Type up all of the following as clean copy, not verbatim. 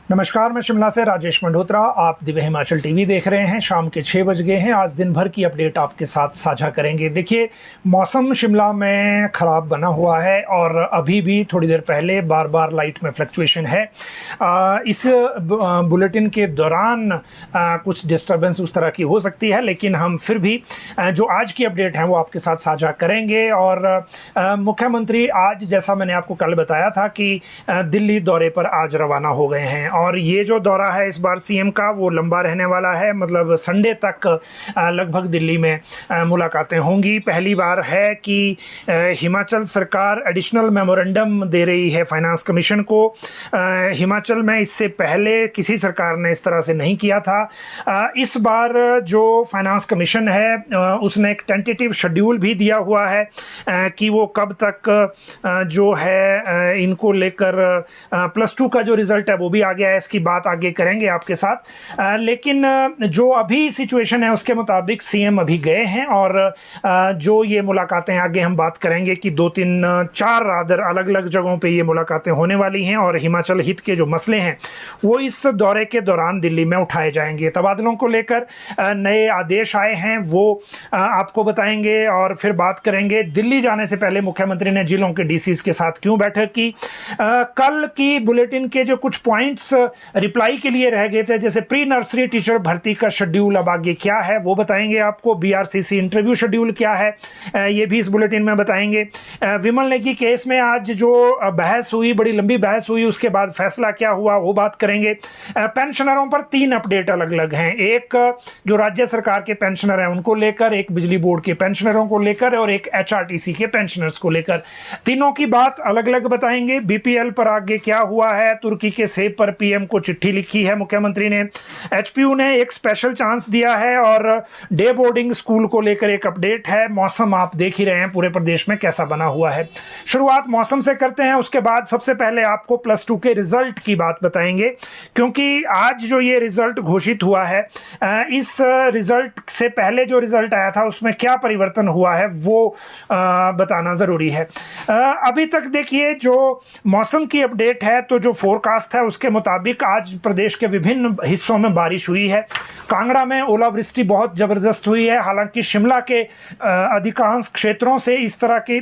नमस्कार, मैं शिमला से राजेश मंडोत्रा। आप दिव्य हिमाचल टीवी देख रहे हैं। शाम के 6 बज गए हैं। आज दिन भर की अपडेट आपके साथ साझा करेंगे। देखिए, मौसम शिमला में ख़राब बना हुआ है और अभी भी थोड़ी देर पहले बार बार लाइट में फ्लक्चुएशन है। इस बुलेटिन के दौरान कुछ डिस्टर्बेंस उस तरह की हो सकती है, लेकिन हम फिर भी जो आज की अपडेट है वो आपके साथ साझा करेंगे। और मुख्यमंत्री आज, जैसा मैंने आपको कल बताया था कि दिल्ली दौरे पर आज रवाना हो गए हैं। और ये जो दौरा है इस बार सीएम का वो लंबा रहने वाला है, मतलब संडे तक लगभग दिल्ली में मुलाकातें होंगी। पहली बार है कि हिमाचल सरकार एडिशनल मेमोरेंडम दे रही है फाइनेंस कमीशन को। हिमाचल में इससे पहले किसी सरकार ने इस तरह से नहीं किया था। इस बार जो फाइनेंस कमीशन है उसने एक टेंटेटिव शेड्यूल भी दिया हुआ है कि वो कब तक जो है इनको लेकर +2 का जो रिजल्ट है वो भी आ गया है। इसकी बात आगे करेंगे आपके साथ। लेकिन जो अभी सिचुएशन है उसके मुताबिक सीएम अभी गए हैं और जो ये मुलाकातें आगे हम बात करेंगे कि 2-3-4 रादर अलग अलग जगहों पे ये मुलाकातें होने वाली हैं और हिमाचल हित के जो मसले हैं वो इस दौरे के दौरान दिल्ली में उठाए जाएंगे। तबादलों को लेकर नए आदेश आए हैं, वो आपको बताएंगे और फिर बात करेंगे। दिल्ली जाने से पहले मुख्यमंत्री ने जिलों के डीसीज के साथ क्यों बैठक की। कल की बुलेटिन के जो कुछ पॉइंट्स रिप्लाई के लिए रह गए थे, जैसे प्री नर्सरी टीचर भर्ती का शेड्यूल अब आगे क्या है वो बताएंगे आपको। बीआरसीसी इंटरव्यू शेड्यूल क्या है ये भी इस बुलेटिन में बताएंगे। विमल नेगी केस में आज जो बहस हुई, बड़ी लंबी बहस हुई, उसके बाद फैसला क्या हुआ वो बात करेंगे। पेंशनरों पर 3 अपडेट अलग अलग हैं। एक जो राज्य सरकार के पेंशनर हैं उनको लेकर, एक बिजली बोर्ड के पेंशनरों को लेकर और एक एचआरटीसी के पेंशनर्स को लेकर। तीनों की बात अलग अलग बताएंगे। बीपीएल पर आगे क्या हुआ है, तुर्की के सेब पर पीएम को चिट्ठी लिखी है मुख्यमंत्री ने। एचपीयू ने एक स्पेशल चांस दिया है और डे बोर्डिंग स्कूल को लेकर एक अपडेट है। मौसम आप देख ही रहे हैं पूरे प्रदेश में कैसा बना हुआ है। शुरुआत मौसम से करते हैं, उसके बाद सबसे पहले आपको +2 के रिजल्ट की बात बताएंगे, क्योंकि आज जो ये रिजल्ट घोषित हुआ है, इस रिजल्ट से पहले जो रिजल्ट आया था उसमें क्या परिवर्तन हुआ है वो बताना जरूरी है। अभी तक देखिए, जो मौसम की अपडेट है तो जो फोरकास्ट है उसके मुताबिक आज प्रदेश के विभिन्न हिस्सों में बारिश हुई है। कांगड़ा में ओलावृष्टि बहुत जबरदस्त हुई है। हालांकि शिमला के अधिकांश क्षेत्रों से इस तरह की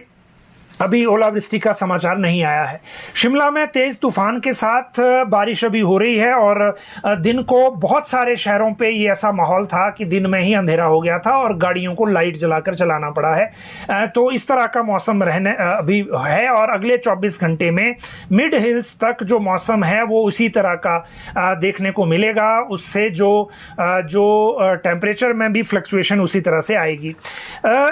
अभी ओलावृष्टि का समाचार नहीं आया है। शिमला में तेज तूफान के साथ बारिश अभी हो रही है और दिन को बहुत सारे शहरों पे ये ऐसा माहौल था कि दिन में ही अंधेरा हो गया था और गाड़ियों को लाइट जलाकर चलाना पड़ा है। तो इस तरह का मौसम रहने अभी है और अगले 24 घंटे में मिड हिल्स तक जो मौसम है वो उसी तरह का देखने को मिलेगा। उससे जो टेम्परेचर में भी फ्लक्चुएशन उसी तरह से आएगी।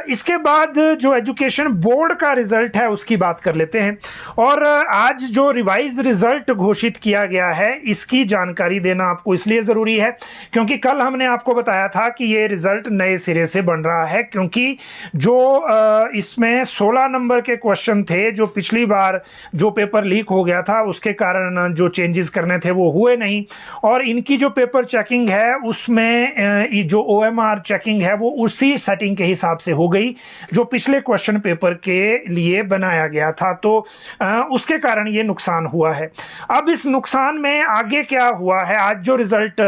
इसके बाद जो एजुकेशन बोर्ड का रिजल्ट है उसकी बात कर लेते हैं। और आज जो रिवाइज रिजल्ट घोषित किया गया है इसकी जानकारी देना आपको इसलिए जरूरी है क्योंकि कल हमने आपको बताया था कि ये रिजल्ट नए सिरे से बन रहा है, क्योंकि जो इसमें 16 नंबर के क्वेश्चन थे, जो पिछली बार जो पेपर लीक हो गया था उसके कारण जो चेंजेस करने थे वो हुए नहीं। और इनकी जो पेपर चेकिंग है उसमें जो ओएमआर चेकिंग है वो उसी सेटिंग के हिसाब से हो गई जो पिछले क्वेश्चन पेपर के लिए बनाया गया था। तो उसके कारण ये नुकसान हुआ है। अब इस नुकसान में आगे क्या हुआ है, आज जो रिजल्ट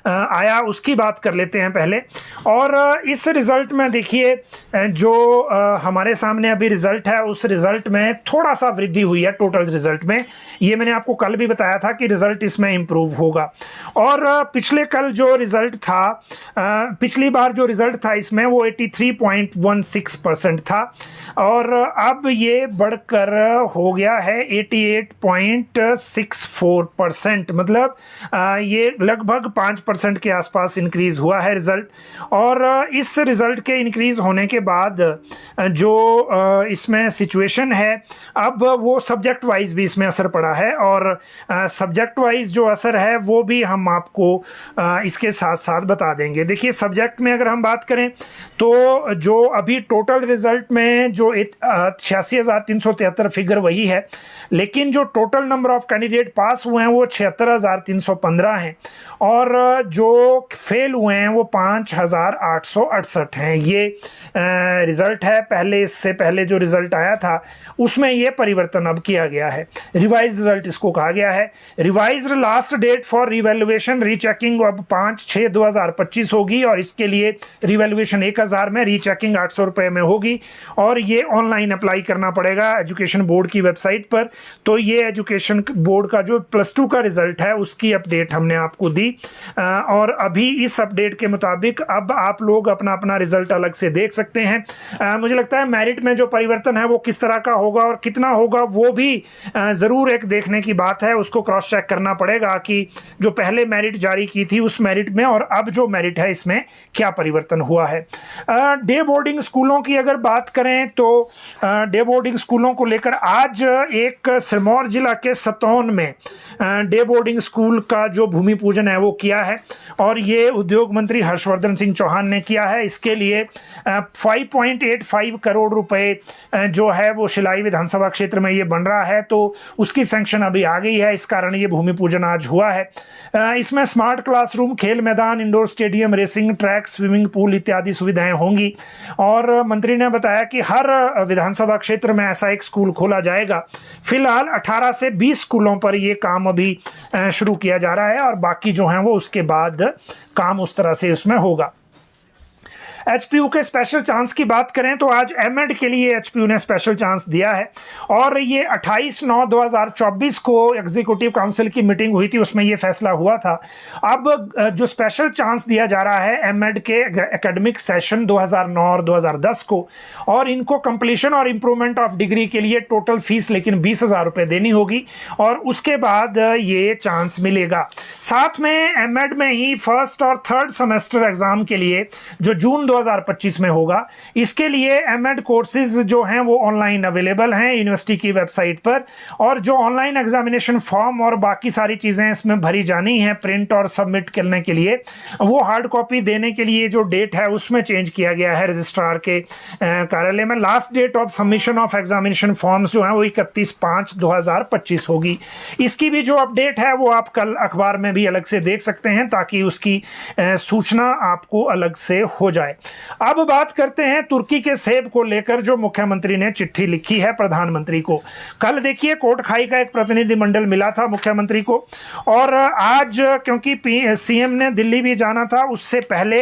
आया उसकी बात कर लेते हैं पहले। और इस रिजल्ट में देखिए, जो हमारे सामने अभी रिजल्ट है उस रिजल्ट में थोड़ा सा वृद्धि हुई है टोटल रिजल्ट में। ये मैंने आपको कल भी बताया था कि रिजल्ट इसमें इंप्रूव होगा। और पिछले कल जो रिजल्ट था, पिछली बार जो रिजल्ट था इसमें वो 83.16% था और अब ये बढ़कर हो गया है 88.64%। मतलब ये लगभग 5% के आसपास इंक्रीज हुआ है रिजल्ट। और इस रिजल्ट के इंक्रीज होने के बाद जो इसमें सिचुएशन है, अब वो सब्जेक्ट वाइज भी इसमें असर पड़ा है और सब्जेक्ट वाइज जो असर है वो भी हम आपको इसके साथ साथ बता देंगे। देखिए, सब्जेक्ट में अगर हम बात करें तो जो अभी टोटल रिजल्ट में जो 86 82,373 फिगर वही है, लेकिन जो total number of candidate pass हुए हैं वो 76,315 हैं और जो फेल हुए हैं वो 5,868 हैं। ये रिजल्ट है। पहले, इससे पहले जो रिजल्ट आया था उसमें ये परिवर्तन अब किया गया है। रिवाइज रिजल्ट इसको कहा गया है। Revise last date for revaluation rechecking अब 5/6/2025 होगी और इसके लिए रिवैल्यूएशन 1,000 में, रीचेकिंग 800 रुपये में होगी और ये ऑनलाइन अप्लाई करना पड़ेगा एजुकेशन बोर्ड की वेबसाइट पर। तो ये एजुकेशन बोर्ड का जो +2 का रिजल्ट है उसकी अपडेट हमने आपको दी और अभी इस अपडेट के मुताबिक अब आप लोग अपना अपना रिजल्ट अलग से देख सकते हैं। मुझे लगता है मेरिट में जो परिवर्तन है वो किस तरह का होगा और कितना होगा वो भी ज़रूर एक देखने की बात है। उसको क्रॉस चेक करना पड़ेगा कि जो पहले मेरिट जारी की थी उस मेरिट में और अब जो मेरिट है इसमें क्या परिवर्तन हुआ है। डे बोर्डिंग स्कूलों की अगर बात करें तो डे बोर्डिंग स्कूलों को लेकर आज एक सिरमौर जिला के सतौन में डे बोर्डिंग स्कूल का जो भूमि पूजन है वो किया है और ये उद्योग मंत्री हर्षवर्धन सिंह चौहान ने किया है। इसके लिए 5.85 करोड़ रुपए जो है वो शिलाई विधानसभा क्षेत्र में ये बन रहा है, तो उसकी सैंक्शन अभी आ गई है, इस कारण ये भूमि पूजन आज हुआ है। इसमें स्मार्ट क्लासरूम, खेल मैदान, indoor stadium, racing track, swimming pool इत्यादि सुविधाएं होंगी और मंत्री ने बताया कि हर विधानसभा क्षेत्र में ऐसा एक स्कूल खोला जाएगा। फिलहाल 18 से 20 स्कूलों पर ये काम अभी शुरू किया जा रहा है और बाकी जो हैं वो उसके बाद काम उस तरह से उसमें होगा। एचपीयू के स्पेशल चांस की बात करें तो आज एमएड के लिए एचपीयू ने स्पेशल चांस दिया है और ये 28/9/2024 को एग्जीक्यूटिव काउंसिल की मीटिंग हुई थी, उसमें ये फैसला हुआ था। अब जो स्पेशल चांस दिया जा रहा है एमएड के एकेडमिक सेशन 2009 और 2010 को, और इनको कंप्लीशन और इम्प्रूवमेंट ऑफ डिग्री के लिए टोटल फीस लेकिन 20,000 रुपये देनी होगी और उसके बाद ये चांस मिलेगा। साथ में एमएड में ही फर्स्ट और थर्ड सेमेस्टर एग्जाम के लिए जो जून 2025 में होगा, इसके लिए एमएड कोर्सेज जो हैं वो ऑनलाइन अवेलेबल हैं यूनिवर्सिटी की वेबसाइट पर और जो ऑनलाइन एग्जामिनेशन फॉर्म और बाकी सारी चीज़ें इसमें भरी जानी है प्रिंट और सबमिट करने के लिए, वो हार्ड कॉपी देने के लिए जो डेट है उसमें चेंज किया गया है रजिस्ट्रार के कार्यालय में। Last date of submission of examination forms जो हैं वो 31/5/2025 होगी। इसकी भी जो अपडेट है वो आप कल अखबार में भी अलग से देख सकते हैं ताकि उसकी सूचना आपको अलग से हो जाए। अब बात करते हैं तुर्की के सेब को लेकर जो मुख्यमंत्री ने चिट्ठी लिखी है प्रधानमंत्री को। कल देखिए कोटखाई का एक प्रतिनिधिमंडल मिला था मुख्यमंत्री को और आज क्योंकि सीएम ने दिल्ली भी जाना था उससे पहले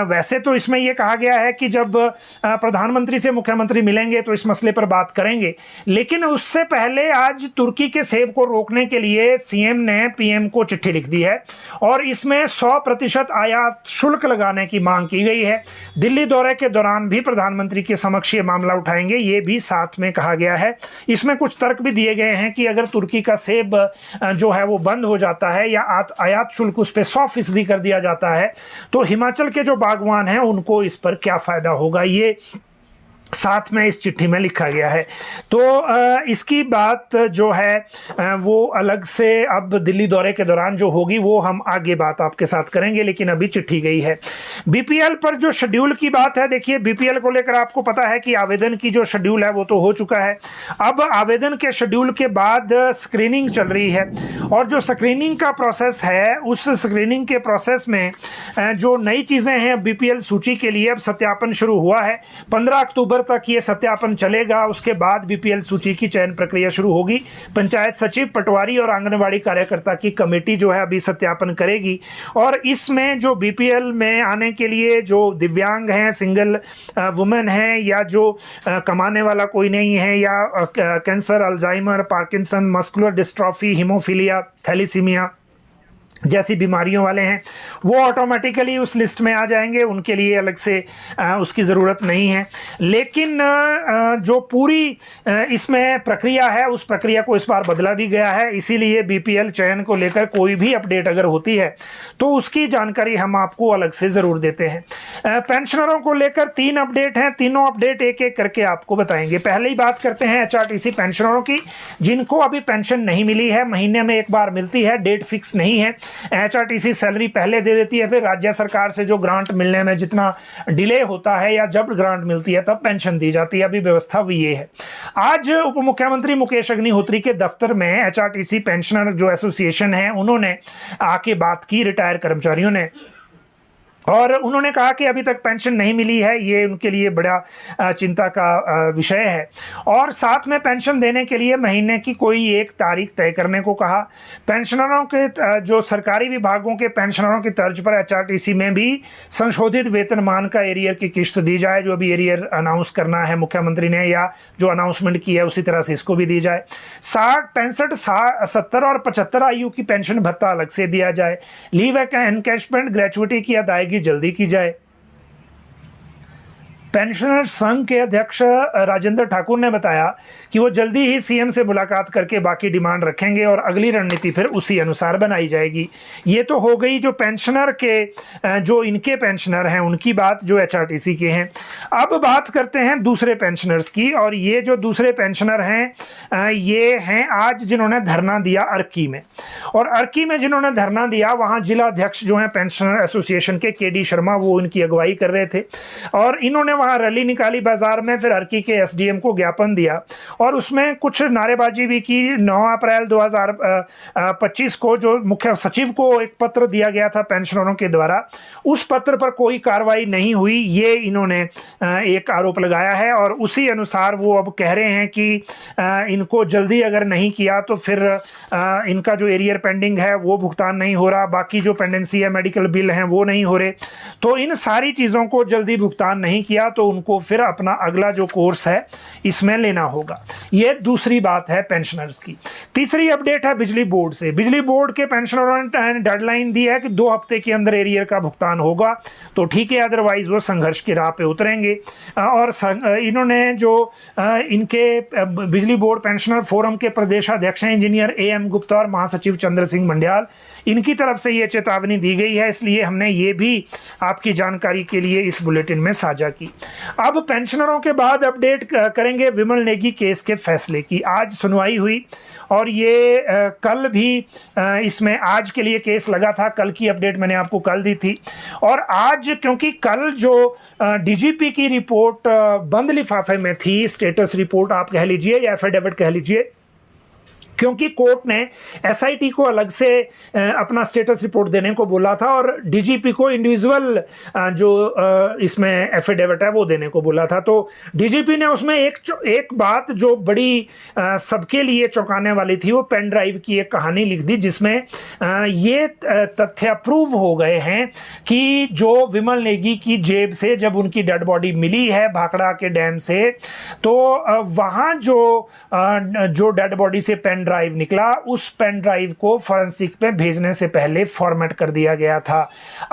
वैसे तो इसमें यह कहा गया है कि जब प्रधानमंत्री से मुख्यमंत्री मिलेंगे तो इस मसले पर बात करेंगे, लेकिन उससे पहले आज तुर्की के सेब को रोकने के लिए सीएम ने पीएम को चिट्ठी लिख दी है और इसमें 100% आयात शुल्क लगाने की मांग की गई है। दिल्ली दौरे के दौरान भी प्रधानमंत्री के समक्ष ये मामला उठाएंगे, ये भी साथ में कहा गया है। इसमें कुछ तर्क भी दिए गए हैं कि अगर तुर्की का सेब जो है वो बंद हो जाता है या आयात शुल्क उस पर 100% कर दिया जाता है तो हिमाचल के जो बागवान हैं उनको इस पर क्या फायदा होगा, ये साथ में इस चिट्ठी में लिखा गया है। तो इसकी बात जो है वो अलग से अब दिल्ली दौरे के दौरान जो होगी वो हम आगे बात आपके साथ करेंगे, लेकिन अभी चिट्ठी गई है। बीपीएल पर जो शेड्यूल की बात है, देखिए बीपीएल को लेकर आपको पता है कि आवेदन की जो शेड्यूल है वो तो हो चुका है। अब आवेदन के शेड्यूल के बाद स्क्रीनिंग चल रही है और जो स्क्रीनिंग का प्रोसेस है उस स्क्रीनिंग के प्रोसेस में जो नई चीज़ें हैं बीपीएल सूची के लिए अब सत्यापन शुरू हुआ है। 15 अक्टूबर तक ये सत्यापन चलेगा, उसके बाद बीपीएल सूची की चयन प्रक्रिया शुरू होगी। पंचायत सचिव, पटवारी और आंगनबाड़ी कार्यकर्ता की कमेटी जो है अभी सत्यापन करेगी और इसमें जो बीपीएल में आने के लिए जो दिव्यांग हैं, सिंगल वुमेन हैं या जो कमाने वाला कोई नहीं है या cancer, Alzheimer, Parkinson, muscular dystrophy, haemophilia, thalassaemia जैसी बीमारियों वाले हैं वो ऑटोमेटिकली उस लिस्ट में आ जाएंगे, उनके लिए अलग से उसकी ज़रूरत नहीं है। लेकिन जो पूरी इसमें प्रक्रिया है उस प्रक्रिया को इस बार बदला भी गया है, इसीलिए बीपीएल चयन को लेकर कोई भी अपडेट अगर होती है तो उसकी जानकारी हम आपको अलग से ज़रूर देते हैं। पेंशनरों को लेकर 3 अपडेट हैं, तीनों अपडेट एक एक करके आपको बताएंगे। पहले ही बात करते हैं एचआरटीसी पेंशनरों की, जिनको अभी पेंशन नहीं मिली है, महीने में एक बार मिलती है, डेट फिक्स नहीं है। एचआरटीसी सैलरी पहले दे देती है, फिर राज्य सरकार से जो ग्रांट मिलने में जितना डिले होता है या जब ग्रांट मिलती है तब पेंशन दी जाती है। अभी व्यवस्था भी ये है। आज उप मुख्यमंत्री मुकेश अग्निहोत्री के दफ्तर में एचआरटीसी पेंशनर जो एसोसिएशन है उन्होंने आके बात की रिटायर कर्मचारियों ने, और उन्होंने कहा कि अभी तक पेंशन नहीं मिली है, ये उनके लिए बड़ा चिंता का विषय है। और साथ में पेंशन देने के लिए महीने की कोई एक तारीख तय करने को कहा। पेंशनरों के जो सरकारी विभागों के पेंशनरों की तर्ज पर एचआरटीसी में भी संशोधित वेतनमान का एरियर की किश्त दी जाए, जो अभी एरियर अनाउंस करना है मुख्यमंत्री ने या जो अनाउंसमेंट की है उसी तरह से इसको भी दी जाए। 60, 65, 70 और 75 आयु की पेंशन भत्ता अलग से दिया जाए। लीव एनकैशमेंट ग्रेचुइटी की अदायगी जल्दी की जाए। पेंशनर संघ के अध्यक्ष राजेंद्र ठाकुर ने बताया कि वो जल्दी ही सीएम से मुलाकात करके बाकी डिमांड रखेंगे और अगली रणनीति फिर उसी अनुसार बनाई जाएगी। ये तो हो गई जो पेंशनर के जो इनके पेंशनर हैं उनकी बात, जो एचआरटीसी के हैं। अब बात करते हैं दूसरे पेंशनर्स की, और ये जो दूसरे पेंशनर हैं ये हैं आज जिन्होंने धरना दिया अर्की में। और अर्की में जिन्होंने धरना दिया वहाँ जिला अध्यक्ष जो हैं पेंशनर एसोसिएशन के केडी शर्मा, वो इनकी अगुवाई कर रहे थे और इन्होंने वहां रैली निकाली बाजार में, फिर अर्की के एसडीएम को ज्ञापन दिया और उसमें कुछ नारेबाजी भी की। 9 अप्रैल 2025 को जो मुख्य सचिव को एक पत्र दिया गया था पेंशनरों के द्वारा, उस पत्र पर कोई कार्रवाई नहीं हुई, ये इन्होंने एक आरोप लगाया है। और उसी अनुसार वो अब कह रहे हैं कि इनको जल्दी अगर नहीं किया तो फिर इनका जो एरियर पेंडिंग है वो भुगतान नहीं हो रहा, बाकी जो पेंडेंसी है मेडिकल बिल हैं वो नहीं हो रहे। तो इन सारी चीज़ों को जल्दी भुगतान नहीं किया तो उनको फिर अपना अगला जो कोर्स है इसमें लेना होगा। ये दूसरी बात है पेंशनर्स की। तीसरी अपडेट है बिजली बोर्ड से। बिजली बोर्ड के पेंशनरों ने डेडलाइन दी है कि 2 हफ्ते के अंदर एरियर का भुगतान होगा तो ठीक है, अदरवाइज वो संघर्ष की राह पे उतरेंगे। और इन्होंने जो इनके बिजली बोर्ड पेंशनर फोरम के प्रदेशाध्यक्ष हैं इंजीनियर AM गुप्ता और महासचिव चंद्र सिंह मंडियाल, इनकी तरफ से ये चेतावनी दी गई है, इसलिए हमने ये भी आपकी जानकारी के लिए इस बुलेटिन में साझा की। अब पेंशनरों के बाद अपडेट करेंगे विमल नेगी केस के फैसले की। आज सुनवाई हुई और ये कल भी इसमें आज के लिए केस लगा था, कल की अपडेट मैंने आपको कल दी थी। और आज क्योंकि कल जो डीजीपी की रिपोर्ट बंद लिफाफे में थी, स्टेटस रिपोर्ट आप कह लीजिए या एफिडेविट कह लीजिए, क्योंकि कोर्ट ने एसआईटी को अलग से अपना स्टेटस रिपोर्ट देने को बोला था और डीजीपी को इंडिविजुअल जो इसमें एफिडेविट है वो देने को बोला था। तो डीजीपी ने उसमें एक बात जो बड़ी सबके लिए चौंकाने वाली थी, वो पेन ड्राइव की एक कहानी लिख दी जिसमें ये तथ्य प्रूव हो गए हैं कि जो विमल नेगी की जेब से जब उनकी डेड बॉडी मिली है भाखड़ा के डैम से, तो वहाँ जो डेड बॉडी से पेन ड्राइव निकला, उस पेन ड्राइव को फॉरेंसिक पे भेजने से पहले फॉर्मेट कर दिया गया था।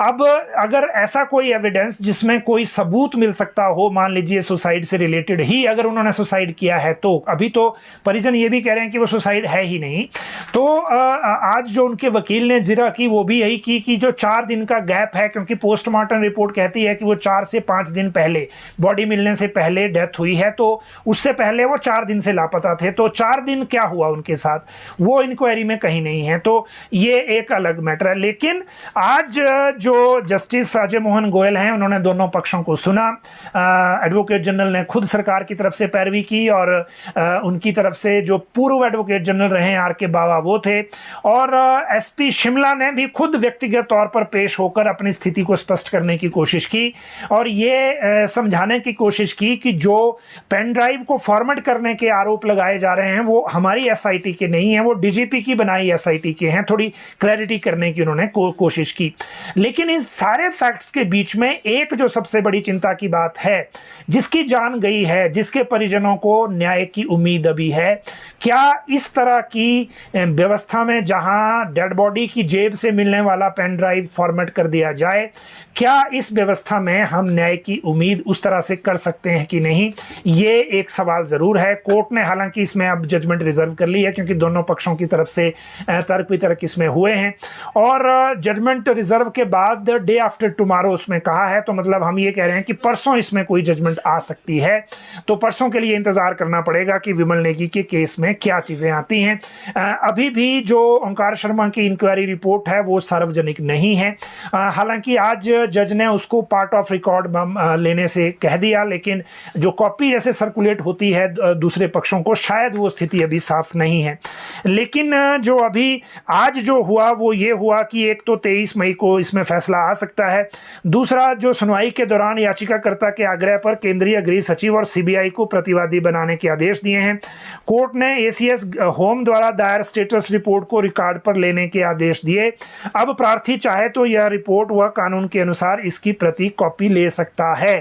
अब अगर ऐसा कोई एविडेंस जिसमें कोई सबूत मिल सकता हो, मान लीजिए सुसाइड से रिलेटेड ही अगर उन्होंने सुसाइड किया है, तो अभी तो परिजन ये भी कह रहे हैं कि वो सुसाइड है ही नहीं, तो आज जो उनके वकील ने जिरा की वो भी यही की कि जो 4 दिन का गैप है, क्योंकि पोस्टमार्टम रिपोर्ट कहती है कि वो 4 से 5 दिन पहले बॉडी मिलने से पहले डेथ हुई है, तो उससे पहले वो 4 दिन से लापता थे। तो 4 दिन क्या हुआ उनके साथ, वो इंक्वायरी में कहीं नहीं है, तो ये एक अलग मैटर है। लेकिन आज जो जस्टिस अजय मोहन गोयल हैं उन्होंने दोनों पक्षों को सुना। एडवोकेट जनरल ने खुद सरकार की तरफ से पैरवी की और उनकी तरफ से जो पूर्व एडवोकेट जनरल रहे आर.के. बावा वो थे, और एसपी शिमला ने भी खुद व्यक्तिगत तौर पर पेश होकर अपनी स्थिति को स्पष्ट करने की कोशिश की और ये समझाने की कोशिश की कि जो पेन ड्राइव को फॉर्मेट करने के आरोप लगाए जा रहे हैं वो हमारी एसआईटी के नहीं है, वो डीजीपी की बनाई एसआईटी के हैं। थोड़ी क्लैरिटी करने की उन्होंने कोशिश की। लेकिन इन सारे फैक्ट्स के बीच में एक जो सबसे बड़ी चिंता की बात है, जिसकी जान गई है, जिसके परिजनों को न्याय की उम्मीद अभी है, क्या इस तरह की व्यवस्था में जहां डेड बॉडी की जेब से मिलने वाला पेन ड्राइव फॉर्मेट कर दिया जाए, क्या इस व्यवस्था में हम न्याय की उम्मीद उस तरह से कर सकते हैं कि नहीं, ये एक सवाल जरूर है। कोर्ट ने हालांकि इसमें अब जजमेंट रिजर्व कर ली है, क्योंकि दोनों पक्षों की तरफ से तर्क वितर्क इसमें हुए हैं। और जजमेंट रिजर्व के बाद डे आफ्टर टुमारो उसमें कहा है, तो मतलब हम ये कह रहे हैं कि परसों इसमें कोई जजमेंट आ सकती है। तो परसों के लिए इंतजार करना पड़ेगा कि विमल नेगी के केस में क्या चीजें आती हैं। अभी भी जो ओंकार शर्मा की इंक्वायरी रिपोर्ट है वो सार्वजनिक नहीं है। हालांकि आज जज ने उसको पार्ट ऑफ रिकॉर्ड लेने से कह दिया, लेकिन जो कॉपी जैसे सर्कुलेट होती है दूसरे पक्षों को, शायद वो स्थिति अभी साफ नहीं है। लेकिन जो अभी आज जो हुआ वो ये हुआ कि एक तो 23 मई को इसमें फैसला आ सकता है। दूसरा, जो सुनवाई के दौरान याचिकाकर्ता के आग्रह पर केंद्रीय गृह सचिव और सीबीआई को प्रतिवादी बनाने के आदेश दिए हैं। कोर्ट ने एसीएस होम द्वारा दायर स्टेटस रिपोर्ट को रिकॉर्ड पर लेने के आदेश दिए। अब प्रार्थी चाहे तो यह रिपोर्ट वह कानून के अनुसार इसकी प्रति कॉपी ले सकता है।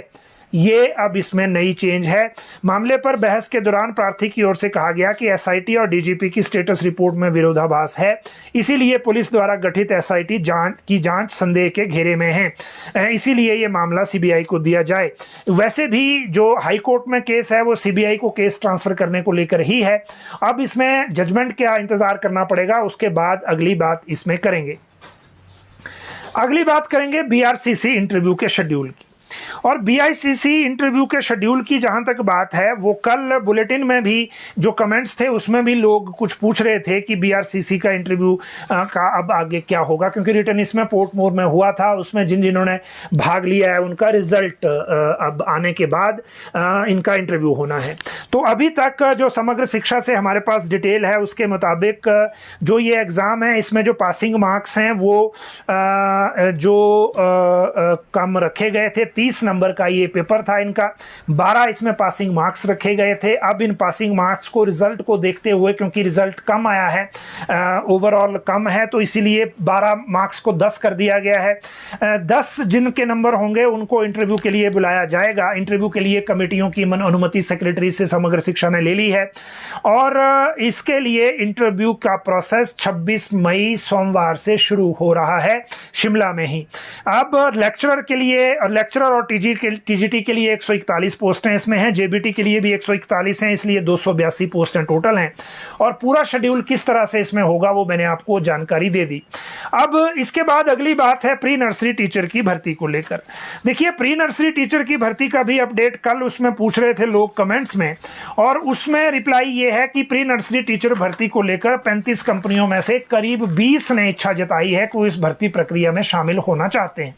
ये अब इसमें नई चेंज है। मामले पर बहस के दौरान प्रार्थी की ओर से कहा गया कि एसआईटी और डीजीपी की स्टेटस रिपोर्ट में विरोधाभास है, इसीलिए पुलिस द्वारा गठित एसआईटी जांच संदेह के घेरे में है, इसीलिए ये मामला सीबीआई को दिया जाए। वैसे भी जो हाई कोर्ट में केस है वो सीबीआई को केस ट्रांसफर करने को लेकर ही है। अब इसमें जजमेंट का इंतजार करना पड़ेगा, उसके बाद अगली बात इसमें करेंगे। अगली बात करेंगे बीआरसीसी इंटरव्यू के शेड्यूल की। और बीआईसीसी इंटरव्यू के शेड्यूल की जहां तक बात है, वो कल बुलेटिन में भी जो कमेंट्स थे उसमें भी लोग कुछ पूछ रहे थे कि बीआरसीसी का इंटरव्यू का अब आगे क्या होगा, क्योंकि रिटर्न इसमें पोर्टमोर में हुआ था, उसमें जिन्होंने भाग लिया है उनका रिजल्ट अब आने के बाद इनका इंटरव्यू होना है। तो अभी तक जो समग्र शिक्षा से हमारे पास डिटेल है उसके मुताबिक जो ये एग्ज़ाम है इसमें जो पासिंग मार्क्स हैं वो कम रखे गए थे। 30 नंबर का ये पेपर था इनका, 12 इसमें पासिंग मार्क्स रखे गए थे। अब इन पासिंग मार्क्स को रिजल्ट को देखते हुए, क्योंकि रिजल्ट कम आया है, ओवरऑल कम है, तो इसीलिए 12 मार्क्स को 10 कर दिया गया है। 10 जिनके नंबर होंगे उनको इंटरव्यू के लिए बुलाया जाएगा। इंटरव्यू के लिए कमेटियों की अनुमति सेक्रेटरी से समग्र शिक्षा ने ले ली है और इसके लिए इंटरव्यू का प्रोसेस 26 मई सोमवार से शुरू हो रहा है शिमला में ही। अब लेक्चरर के लिए, लेक्चरर और टीजीटी के लिए 141 पोस्टें इसमें हैं, जेबीटी के लिए भी 141 हैं, इसलिए 282 पोस्टें टोटल हैं। और पूरा शेड्यूल किस तरह से इसमें होगा वो मैंने आपको जानकारी दे दी। अब इसके बाद अगली बात है प्री नर्सरी टीचर की भर्ती को लेकर। देखिए, प्री नर्सरी टीचर की भर्ती का भी अपडेट कल उसमें पूछ रहे थे लोग कमेंट्स में, और उसमें रिप्लाई ये है कि प्री नर्सरी टीचर भर्ती को लेकर 35 कंपनियों में से करीब 20 ने इच्छा जताई है कि वो इस भर्ती प्रक्रिया में शामिल होना चाहते हैं।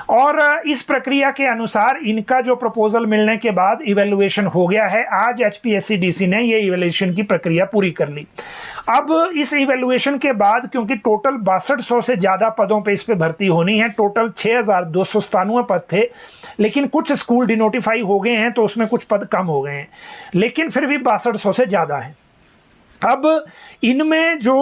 और इस प्रक्रिया के अनुसार इनका जो प्रपोजल मिलने के बाद इवैल्यूएशन हो गया है। आज एचपीएससी-डीसी ने ये इवैल्यूएशन की प्रक्रिया पूरी कर ली। अब इस इवैल्यूएशन के बाद, क्योंकि टोटल 6200 से ज़्यादा पदों पे इस पे भर्ती होनी है, टोटल 6297 पद थे, लेकिन कुछ स्कूल डिनोटिफाई हो गए हैं तो उसमें कुछ पद कम हो गए हैं, लेकिन फिर भी 6200 से ज़्यादा है। अब इनमें जो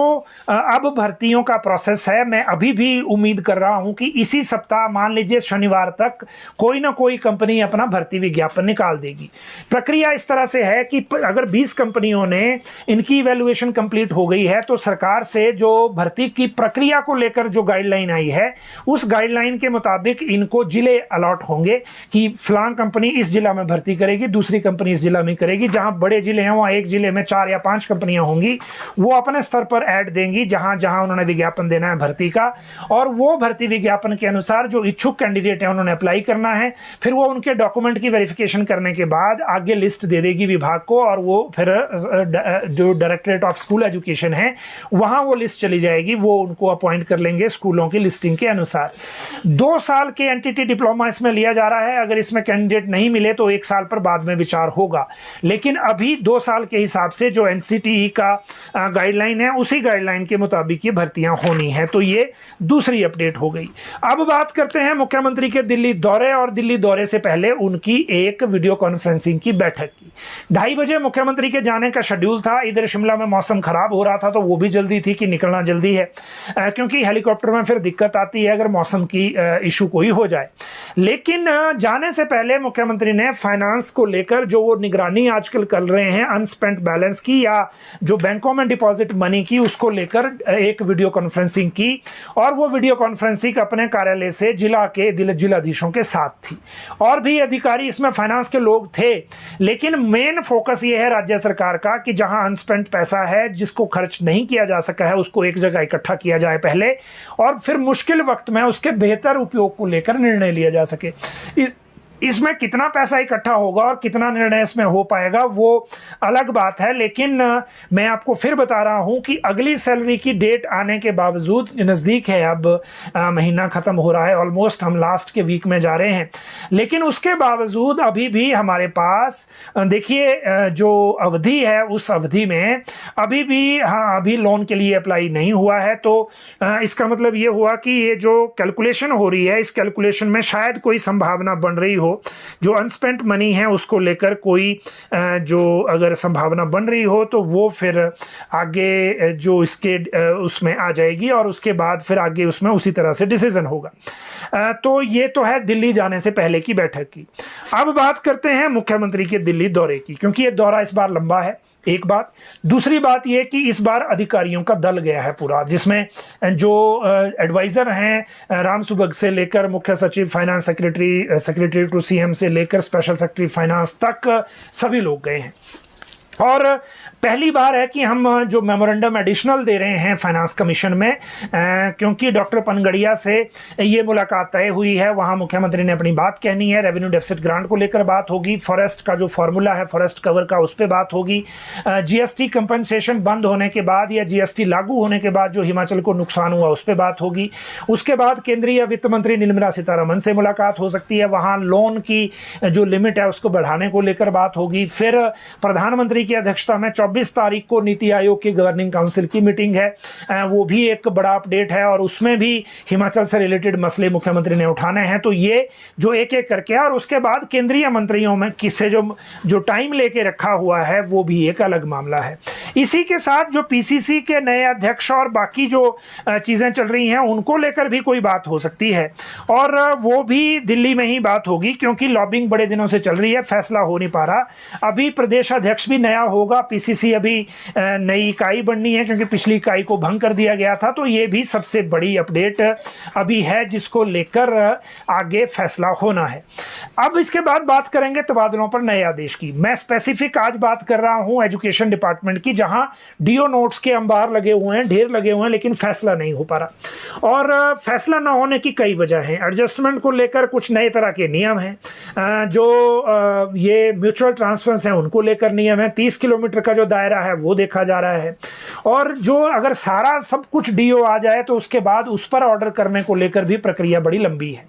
अब भर्तियों का प्रोसेस है, मैं अभी भी उम्मीद कर रहा हूं कि इसी सप्ताह, मान लीजिए शनिवार तक, कोई ना कोई कंपनी अपना भर्ती विज्ञापन निकाल देगी। प्रक्रिया इस तरह से है कि अगर 20 कंपनियों ने इनकी इवैल्यूएशन कंप्लीट हो गई है तो सरकार से जो भर्ती की प्रक्रिया को लेकर जो गाइडलाइन आई है उस गाइडलाइन के मुताबिक इनको जिले अलॉट होंगे कि फलां कंपनी इस जिला में भर्ती करेगी, दूसरी कंपनी इस जिला में करेगी। जहां बड़े जिले हैं वहां एक जिले में 4 या 5 कंपनियां होंगी, वो अपने स्तर पर ऐड देंगी जहां जहां उन्होंने विज्ञापन देना है भर्ती का, और वो भर्ती विज्ञापन के अनुसार जो इच्छुक कैंडिडेट है उन्होंने अप्लाई करना है। फिर वो उनके डॉक्यूमेंट की वेरिफिकेशन करने के बाद आगे लिस्ट दे देगी विभाग को, और वो फिर जो डायरेक्टरेट ऑफ स्कूल एजुकेशन है वहां वो लिस्ट चली जाएगी, वो उनको अपॉइंट कर लेंगे स्कूलों की लिस्टिंग के अनुसार। 2 साल के एनटीटी डिप्लोमा इसमें लिया जा रहा है। अगर इसमें कैंडिडेट नहीं मिले तो 1 साल पर बाद में विचार होगा, लेकिन अभी 2 साल के हिसाब से जो एनसीटीई का गाइडलाइन है उसी गाइडलाइन के मुताबिक ये भर्तियां होनी है। तो ये दूसरी अपडेट हो गई। अब बात करते हैं मुख्यमंत्री के दिल्ली दौरे, और दिल्ली दौरे से पहले उनकी एक वीडियो कॉन्फ्रेंसिंग की बैठक की। 2:30 बजे मुख्यमंत्री के जाने का शेड्यूल था। इधर शिमला में मौसम खराब हो रहा था तो वो भी जल्दी थी कि निकलना जल्दी है, क्योंकि हेलीकॉप्टर में फिर दिक्कत आती है अगर मौसम की इशू कोई हो जाए। लेकिन जाने से पहले मुख्यमंत्री ने फाइनेंस को लेकर जो वो निगरानी आजकल कर रहे हैं अनस्पेंट बैलेंस की, या जो बैंकों में डिपॉजिट मनी की उसको लेकर एक वीडियो कॉन्फ्रेंसिंग की, और वो वीडियो कॉन्फ्रेंसिंग अपने कार्यालय से जिलाधीशों के साथ थी। और भी अधिकारी इसमें फाइनेंस के लोग थे, लेकिन मेन फोकस ये है राज्य सरकार का कि जहां अनस्पेंट पैसा है, जिसको खर्च नहीं किया जा सका है, उसको एक जगह इकट्ठा किया जाए पहले, और फिर मुश्किल वक्त में उसके बेहतर उपयोग को लेकर निर्णय लिया जा सके। इसमें कितना पैसा इकट्ठा होगा और कितना निर्णय इसमें हो पाएगा वो अलग बात है, लेकिन मैं आपको फिर बता रहा हूं कि अगली सैलरी की डेट आने के बावजूद, नज़दीक है, अब महीना ख़त्म हो रहा है, ऑलमोस्ट हम लास्ट के वीक में जा रहे हैं, लेकिन उसके बावजूद अभी भी हमारे पास देखिए जो अवधि है उस अवधि में अभी भी अभी लोन के लिए अप्लाई नहीं हुआ है। तो इसका मतलब ये हुआ कि ये जो कैलकुलेशन हो रही है, इस कैलकुलेशन में शायद कोई संभावना बन रही हो, जो अनस्पेंट मनी है उसको लेकर कोई जो अगर संभावना बन रही हो तो वो फिर आगे जो इसके उसमें आ जाएगी, और उसके बाद फिर आगे उसमें उसी तरह से डिसीजन होगा। तो ये तो है दिल्ली जाने से पहले की बैठक की। अब बात करते हैं मुख्यमंत्री के दिल्ली दौरे की, क्योंकि ये दौरा इस बार लंबा है, एक बात। दूसरी बात यह कि इस बार अधिकारियों का दल गया है पूरा, जिसमें जो एडवाइजर हैं राम सुभग से लेकर मुख्य सचिव फाइनेंस, सेक्रेटरी टू सीएम से लेकर स्पेशल सेक्रेटरी फाइनेंस तक सभी लोग गए हैं। और पहली बार है कि हम जो मेमोरेंडम एडिशनल दे रहे हैं फाइनेंस कमीशन में, क्योंकि डॉक्टर पनगड़िया से ये मुलाकात तय हुई है, वहाँ मुख्यमंत्री ने अपनी बात कहनी है, रेवेन्यू डेफिसिट ग्रांट को लेकर बात होगी, फॉरेस्ट का जो फॉर्मूला है फॉरेस्ट कवर का उस पर बात होगी, जीएसटी कंपनसेशन बंद होने के बाद या जीएसटी लागू होने के बाद जो हिमाचल को नुकसान हुआ उस पर बात होगी। उसके बाद केंद्रीय वित्त मंत्री निर्मला सीतारमण से मुलाकात हो सकती है, वहाँ लोन की जो लिमिट है उसको बढ़ाने को लेकर बात होगी। फिर प्रधानमंत्री की अध्यक्षता में 24 तारीख को नीति आयोग की गवर्निंग काउंसिल की मीटिंग है, वो भी एक बड़ा अपडेट है, और उसमें भी हिमाचल से रिलेटेड मसले मुख्यमंत्री ने उठाने हैं। तो ये जो एक एक करके, और उसके बाद केंद्रीय मंत्रियों में किससे जो टाइम लेके रखा हुआ है वो भी एक अलग मामला है। इसी के साथ जो पीसीसी के नए अध्यक्ष और बाकी जो चीजें चल रही हैं उनको लेकर भी कोई बात हो सकती है, और वो भी दिल्ली में ही बात होगी, क्योंकि लॉबिंग बड़े दिनों से चल रही है, फैसला हो नहीं पा रहा। अभी प्रदेश अध्यक्ष भी नया होगा, पीसीसी अभी नई इकाई बननी है, क्योंकि पिछली इकाई को भंग कर दिया गया था। तो ये भी सबसे बड़ी अपडेट अभी है जिसको लेकर आगे फैसला होना है। अब इसके बाद बात करेंगे तबादलों पर नए आदेश की। मैं स्पेसिफिक आज बात कर रहा हूं एजुकेशन डिपार्टमेंट की, जहां डीओ नोट्स के अंबार लगे हुए हैं, ढेर लगे हुए हैं, लेकिन फैसला नहीं हो पा रहा। और फैसला ना होने की कई वजह हैं। एडजस्टमेंट को लेकर कुछ नए तरह के नियम हैं, जो ये म्यूचुअल ट्रांसफर्स हैं उनको लेकर नियम है, 30 किलोमीटर का जो दायरा है वो देखा जा रहा है, और जो अगर सारा सब कुछ डीओ आ जाए तो उसके बाद उस पर ऑर्डर करने को लेकर भी प्रक्रिया बड़ी लंबी है।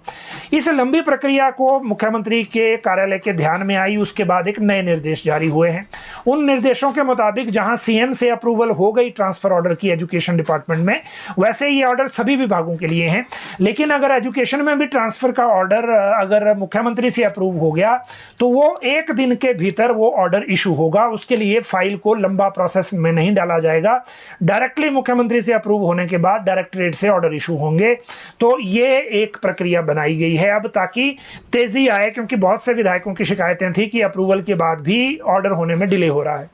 इस लंबी प्रक्रिया को मुख्यमंत्री के कार्यालय के ध्यान में आई, उसके बाद एक नए निर्देश जारी हुए हैं। उन निर्देशों के मुताबिक जहां सीएम से अप्रूवल हो गई ट्रांसफर ऑर्डर की एजुकेशन डिपार्टमेंट में, वैसे ये ऑर्डर सभी विभागों के लिए हैं, लेकिन अगर एजुकेशन में भी ट्रांसफर का ऑर्डर अगर मुख्यमंत्री से अप्रूव हो गया तो वो 1 दिन के भीतर वो ऑर्डर इशू होगा। उसके लिए फाइल को लंबा प्रोसेस में नहीं डाला जाएगा, डायरेक्टली मुख्यमंत्री से अप्रूव होने के बाद डायरेक्टरेट से ऑर्डर इशू होंगे। तो ये एक प्रक्रिया बनाई गई है अब, ताकि तेजी आए, क्योंकि बहुत से विधायकों की शिकायतें थी कि अप्रूवल के बाद भी ऑर्डर होने में डिले हो रहा है।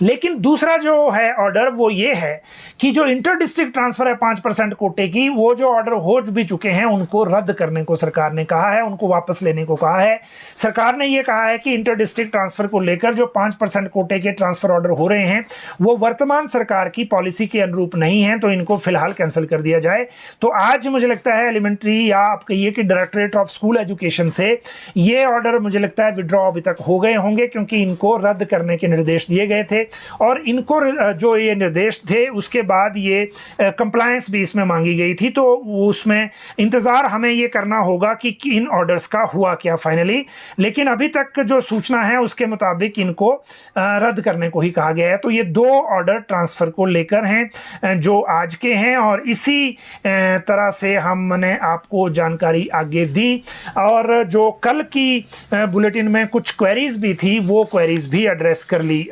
लेकिन दूसरा जो है ऑर्डर वो ये है कि जो इंटर डिस्ट्रिक्ट ट्रांसफर है 5% कोटे की, वो जो ऑर्डर हो भी चुके हैं उनको रद्द करने को सरकार ने कहा है, उनको वापस लेने को कहा है। सरकार ने ये कहा है कि इंटर डिस्ट्रिक्ट ट्रांसफर को लेकर जो 5% कोटे के ट्रांसफर ऑर्डर हो रहे हैं वो वर्तमान सरकार की पॉलिसी के अनुरूप नहीं है, तो इनको फिलहाल कैंसिल कर दिया जाए। तो आज मुझे लगता है एलिमेंट्री या आप कहिए कि डायरेक्टरेट ऑफ स्कूल एजुकेशन से ये ऑर्डर मुझे लगता है विड्रॉ अभी तक हो गए होंगे, क्योंकि इनको रद्द करने के निर्देश दिए गए थे, और इनको जो ये निर्देश थे उसके बाद ये कंप्लायंस भी इसमें मांगी गई थी। तो उसमें इंतजार हमें ये करना होगा कि इन ऑर्डर्स का हुआ क्या फाइनली, लेकिन अभी तक जो सूचना है उसके मुताबिक इनको रद्द करने को ही कहा गया है। तो ये 2 ऑर्डर ट्रांसफर को लेकर हैं जो आज के हैं, और इसी तरह से हमने आपको जानकारी आगे दी। और जो कल की बुलेटिन में कुछ क्वेरीज भी थी वो क्वेरीज भी एड्रेस कर ली।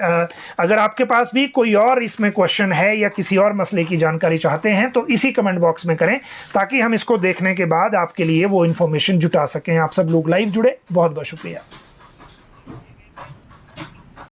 अगर आपके पास भी कोई और इसमें क्वेश्चन है या किसी और मसले की जानकारी चाहते हैं तो इसी कमेंट बॉक्स में करें, ताकि हम इसको देखने के बाद आपके लिए वो इन्फॉर्मेशन जुटा सकें। आप सब लोग लाइव जुड़े, बहुत बहुत शुक्रिया।